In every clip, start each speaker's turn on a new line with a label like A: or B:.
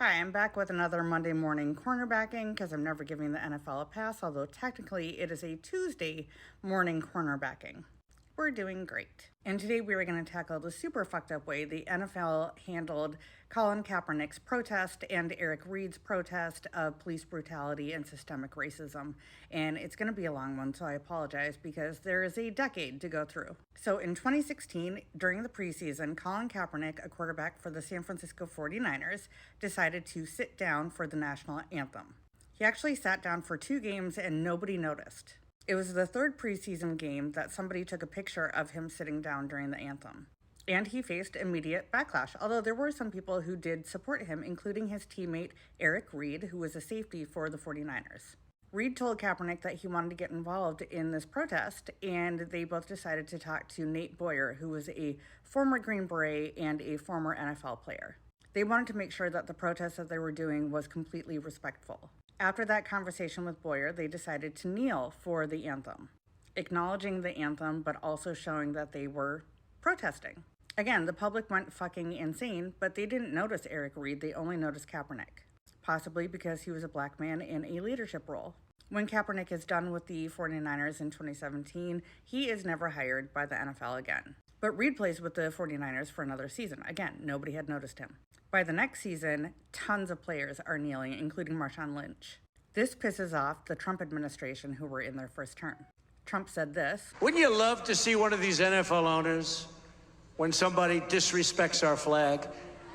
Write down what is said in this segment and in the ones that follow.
A: Hi, I'm back with another Monday morning cornerbacking because I'm never giving the NFL a pass, although technically it is a Tuesday morning cornerbacking. We're doing great. And today we were going to tackle the super fucked up way the NFL handled Colin Kaepernick's protest and Eric Reid's protest of police brutality and systemic racism. And it's going to be a long one, so I apologize because there is a decade to go through. So in 2016, during the preseason, Colin Kaepernick, a quarterback for the San Francisco 49ers, decided to sit down for the national anthem. He actually sat down for 2 games and nobody noticed. It was the 3rd preseason game that somebody took a picture of him sitting down during the anthem. And he faced immediate backlash, although there were some people who did support him, including his teammate Eric Reid, who was a safety for the 49ers. Reid told Kaepernick that he wanted to get involved in this protest, and they both decided to talk to Nate Boyer, who was a former Green Beret and a former NFL player. They wanted to make sure that the protest that they were doing was completely respectful. After that conversation with Boyer, they decided to kneel for the anthem, acknowledging the anthem, but also showing that they were protesting. Again, the public went fucking insane, but they didn't notice Eric Reid, they only noticed Kaepernick, possibly because he was a black man in a leadership role. When Kaepernick is done with the 49ers in 2017, he is never hired by the NFL again. But Reid plays with the 49ers for another season. Again, nobody had noticed him. By the next season, tons of players are kneeling, including Marshawn Lynch. This pisses off the Trump administration, who were in their first term. Trump said this:
B: "Wouldn't you love to see one of these NFL owners, when somebody disrespects our flag,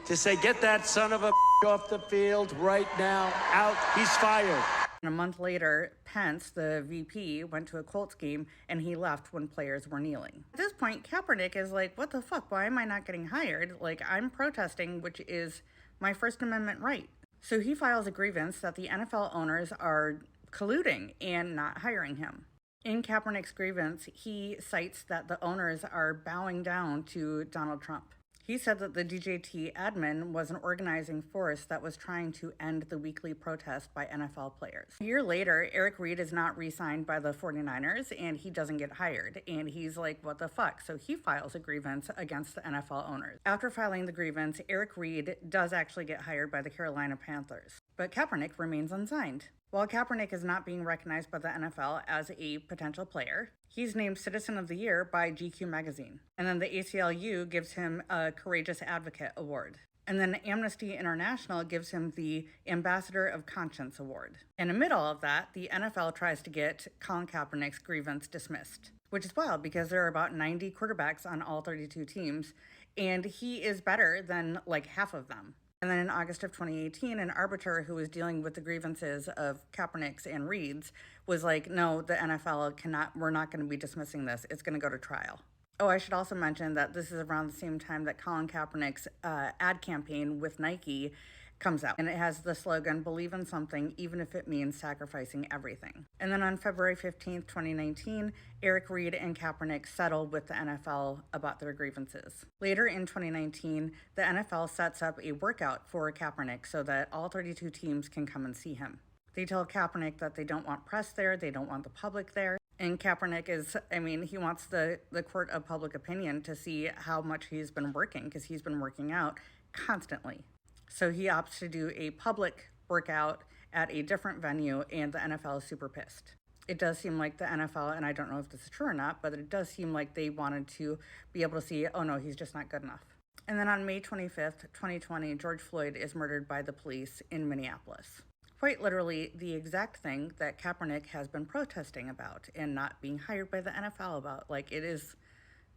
B: to say, get that son of a off the field right now, out, he's fired."
A: And a month later, Pence, the VP, went to a Colts game and he left when players were kneeling. At this point, Kaepernick is like, what the fuck? Why am I not getting hired? Like, I'm protesting, which is my First Amendment right. So he files a grievance that the NFL owners are colluding and not hiring him. In Kaepernick's grievance, he cites that the owners are bowing down to Donald Trump. He said that the DJT admin was an organizing force that was trying to end the weekly protest by NFL players. A year later, Eric Reid is not re-signed by the 49ers and he doesn't get hired. And he's like, what the fuck? So he files a grievance against the NFL owners. After filing the grievance, Eric Reid does actually get hired by the Carolina Panthers. But Kaepernick remains unsigned. While Kaepernick is not being recognized by the NFL as a potential player, he's named Citizen of the Year by GQ magazine. And then the ACLU gives him a Courageous Advocate Award. And then Amnesty International gives him the Ambassador of Conscience Award. In the middle of that, the NFL tries to get Colin Kaepernick's grievance dismissed, which is wild because there are about 90 quarterbacks on all 32 teams, and he is better than like half of them. And then in August of 2018, an arbiter who was dealing with the grievances of Kaepernick's and Reid's was like, no, the NFL we're not going to be dismissing this. It's going to go to trial. Oh, I should also mention that this is around the same time that Colin Kaepernick's ad campaign with Nike comes out. And it has the slogan, believe in something, even if it means sacrificing everything. And then on February 15th, 2019, Eric Reid and Kaepernick settled with the NFL about their grievances. Later in 2019, the NFL sets up a workout for Kaepernick so that all 32 teams can come and see him. They tell Kaepernick that they don't want press there, they don't want the public there. And Kaepernick he wants the court of public opinion to see how much he's been working, because he's been working out constantly. So he opts to do a public workout at a different venue, and the NFL is super pissed. It does seem like the NFL, and I don't know if this is true or not, but it does seem like they wanted to be able to see, oh no, he's just not good enough. And then on May 25th, 2020, George Floyd is murdered by the police in Minneapolis. Quite literally the exact thing that Kaepernick has been protesting about and not being hired by the NFL about.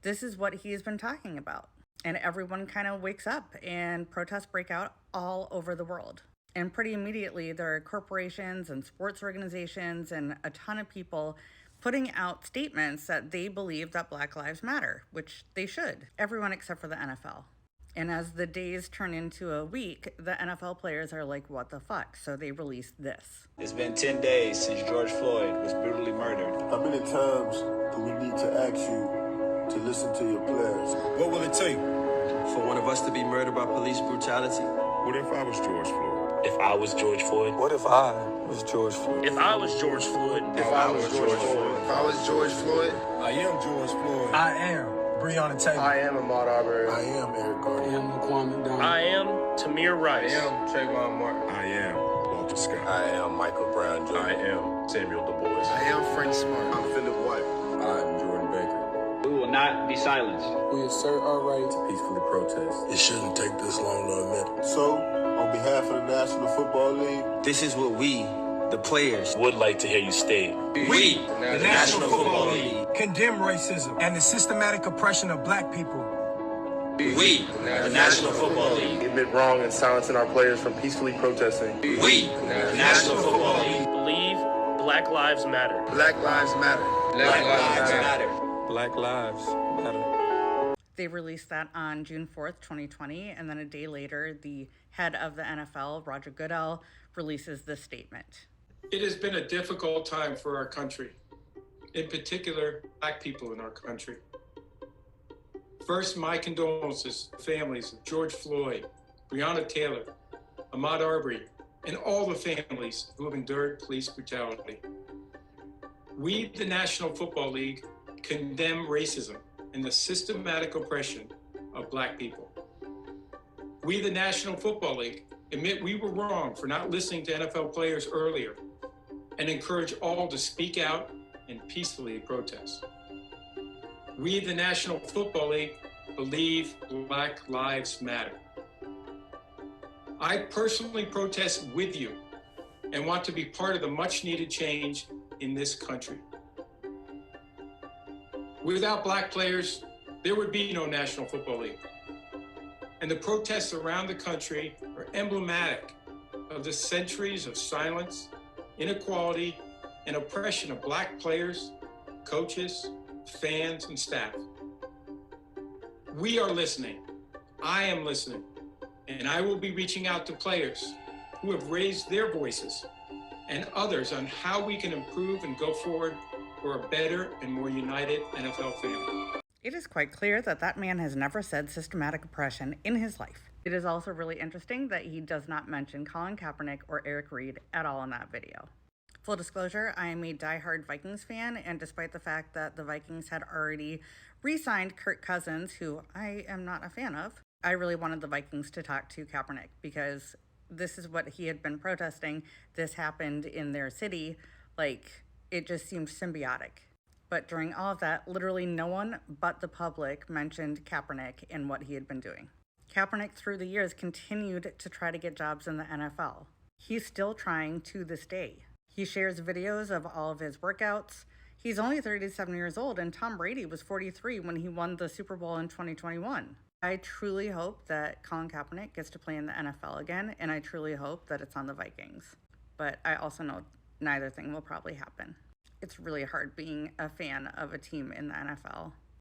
A: This is what he has been talking about. And everyone kind of wakes up and protests break out all over the world. And pretty immediately there are corporations and sports organizations and a ton of people putting out statements that they believe that Black Lives Matter, which they should. Everyone except for the NFL. And as the days turn into a week, the NFL players are like, what the fuck? So they released this.
C: It's been 10 days since George Floyd was brutally murdered.
D: How many times do we need to ask you to listen to your players?
C: What will it take
E: for one of us to be murdered by police brutality?
F: What if I was George Floyd?
G: If I was George Floyd?
E: What if I was George Floyd?
G: If I was George Floyd?
D: If I was George Floyd?
F: If I was George Floyd?
C: I am George Floyd.
B: I am
G: Breonna Taylor.
D: I am Ahmaud Arbery. I am Eric Garner.
E: I am Laquan McDonald.
H: I am Tamir Rice.
F: I am Trayvon Martin. I am Walter Scott.
C: I am Michael Brown Jr.
F: I am Samuel Du Bois.
D: I am Frank Smart. I'm Philip White.
E: I'm Jordan Baker.
I: We will not be silenced.
E: We assert our right to peacefully protest.
D: It shouldn't take this long to admit. So, on behalf of the National Football League,
E: This is what we, the players,
C: Would like to hear you state.
E: we, the National Football League,
G: condemn racism and the systematic oppression of black people.
E: we, the National Football League,
D: admit wrong in silencing our players from peacefully protesting.
E: we, the National Football League,
H: Believe Black Lives Matter.
D: Black Lives Matter.
E: Black Lives Matter. Black Lives Matter.
A: They released that on June 4th, 2020, and then a day later, the head of the NFL, Roger Goodell, releases this statement.
J: It has been a difficult time for our country, in particular, Black people in our country. First, my condolences to families of George Floyd, Breonna Taylor, Ahmaud Arbery, and all the families who have endured police brutality. We, the National Football League, condemn racism and the systematic oppression of Black people. We, the National Football League, admit we were wrong for not listening to NFL players earlier and encourage all to speak out and peacefully protest. We, the National Football League, believe Black Lives Matter. I personally protest with you and want to be part of the much needed change in this country. Without Black players, there would be no National Football League. And the protests around the country are emblematic of the centuries of silence, inequality, and oppression of Black players, coaches, fans, and staff. We are listening. I am listening. And I will be reaching out to players who have raised their voices and others on how we can improve and go forward for a better and more united NFL family.
A: It is quite clear that that man has never said systematic oppression in his life. It is also really interesting that he does not mention Colin Kaepernick or Eric Reid at all in that video. Full disclosure, I am a diehard Vikings fan, and despite the fact that the Vikings had already re-signed Kirk Cousins, who I am not a fan of, I really wanted the Vikings to talk to Kaepernick because this is what he had been protesting. This happened in their city. It just seemed symbiotic. But during all of that, literally no one but the public mentioned Kaepernick and what he had been doing. Kaepernick, through the years, continued to try to get jobs in the NFL. He's still trying to this day. He shares videos of all of his workouts. He's only 37 years old, and Tom Brady was 43 when he won the Super Bowl in 2021. I truly hope that Colin Kaepernick gets to play in the NFL again, and I truly hope that it's on the Vikings. But I also know neither thing will probably happen. It's really hard being a fan of a team in the NFL.